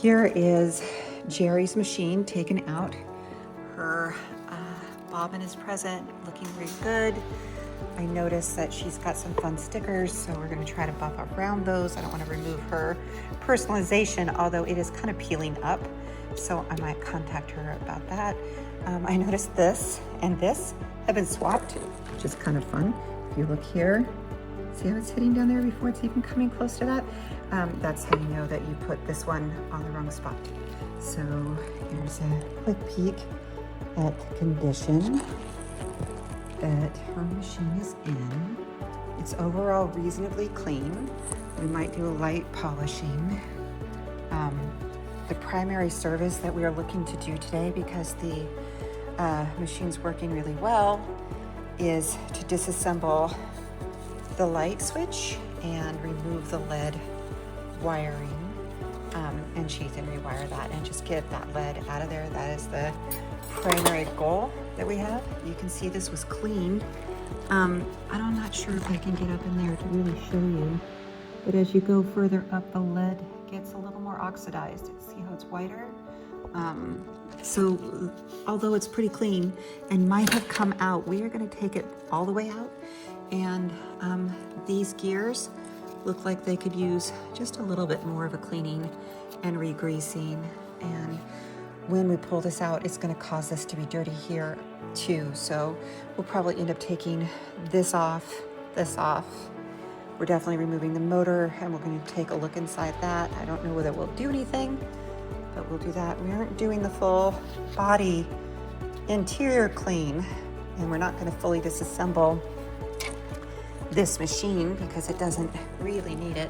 Here is Jerry's machine taken out. Her bobbin is present, looking very good. I noticed that she's got some fun stickers, so we're going to try to buff around those. I don't want to remove her personalization, although it is kind of peeling up, so I might contact her about that. I noticed this and this have been swapped, which is kind of fun. If you look here, see how it's hitting down there before it's even coming close to that? That's how you know that you put this one on the wrong spot. So here's a quick peek at the condition that her machine is in. It's overall reasonably clean. We might do a light polishing. The primary service that we are looking to do today, because the machine's working really well, is to disassemble the light switch and remove the lead wiring and sheath and rewire that and just get that lead out of there. That is the primary goal that we have. You can see this was cleaned. I'm not sure if I can get up in there to really show you, but as you go further up, the lead gets a little more oxidized. See how it's whiter? So although it's pretty clean and might have come out, we are going to take it all the way out, and these gears look like they could use just a little bit more of a cleaning and re-greasing. And when we pull this out, it's going to cause this to be dirty here too. So we'll probably end up taking this off. We're definitely removing the motor, and we're going to take a look inside that. I don't know whether we'll do anything, but we'll do that. We aren't doing the full body interior clean, and we're not going to fully disassemble this machine because it doesn't really need it.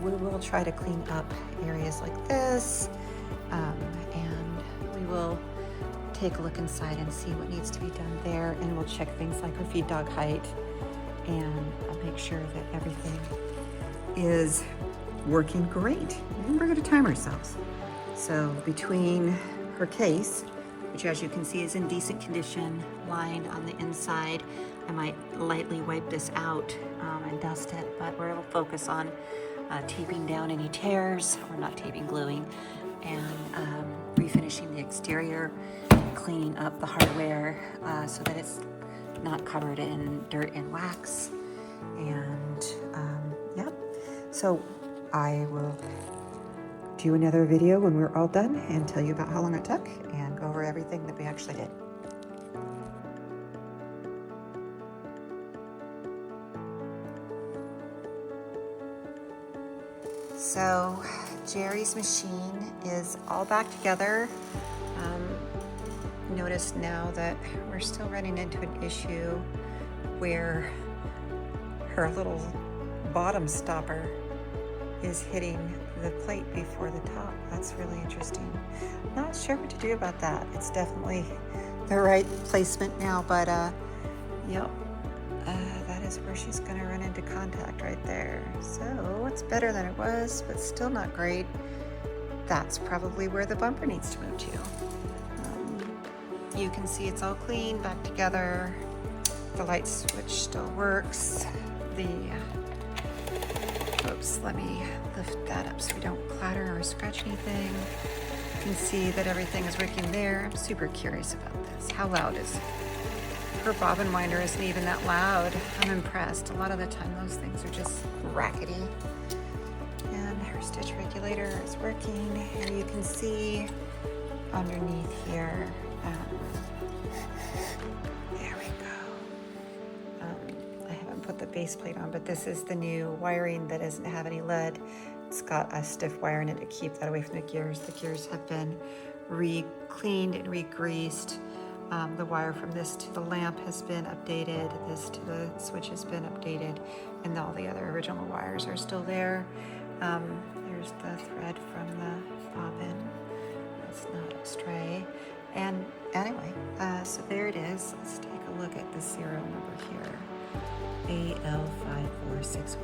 We will try to clean up areas like this, and we will take a look inside and see what needs to be done there, and we'll check things like her feed dog height and make sure that everything is working great. And we're going to time ourselves. So between her case, which as you can see is in decent condition, lined on the inside, I might lightly wipe this out and dust it, but we're going to focus on taping down any tears, or not taping, gluing, and refinishing the exterior, cleaning up the hardware so that it's not covered in dirt and wax. And yep, so I will do another video when we're all done and tell you about how long it took and go over everything that we actually did. So Jerry's machine is all back together. Notice now that we're still running into an issue where her little bottom stopper is hitting the plate before the top. That's really interesting. Not sure what to do about that. It's definitely the right placement now, but yep, that is where she's gonna run into contact right there. So it's better than it was, but still not great. That's probably where the bumper needs to move to. You can see it's all clean, back together. The light switch still works. Oops, let me lift that up so we don't clatter or scratch anything. You can see that everything is working there. I'm super curious about this. How loud is her bobbin winder? Isn't even that loud. I'm impressed. A lot of the time those things are just rackety. And her stitch regulator is working. And you can see underneath here, there we go. I haven't put the base plate on, but this is the new wiring that doesn't have any lead. It's got a stiff wire in it to keep that away from the gears. The gears have been re-cleaned and re-greased. The wire from this to the lamp has been updated. This to the switch has been updated, and all the other original wires are still there. There's the thread from the bobbin. That's not a stray. And anyway, so there it is. Let's take a look at the serial number here. AL546158.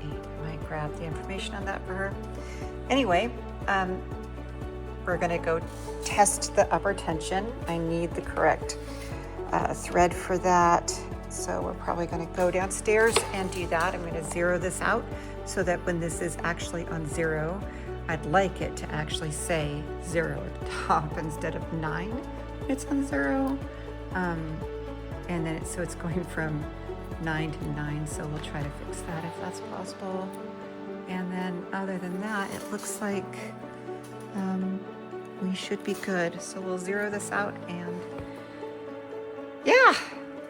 I might grab the information on that for her. Anyway, we're gonna go test the upper tension. I need the correct thread for that. So we're probably gonna go downstairs and do that. I'm gonna zero this out so that when this is actually on zero, I'd like it to actually say 0 at the top instead of 9 when it's on 0. And then so it's going from 9 to 9, so we'll try to fix that if that's possible. And then other than that, it looks like we should be good. So we'll zero this out, and yeah,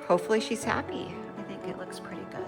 hopefully she's happy. I think it looks pretty good.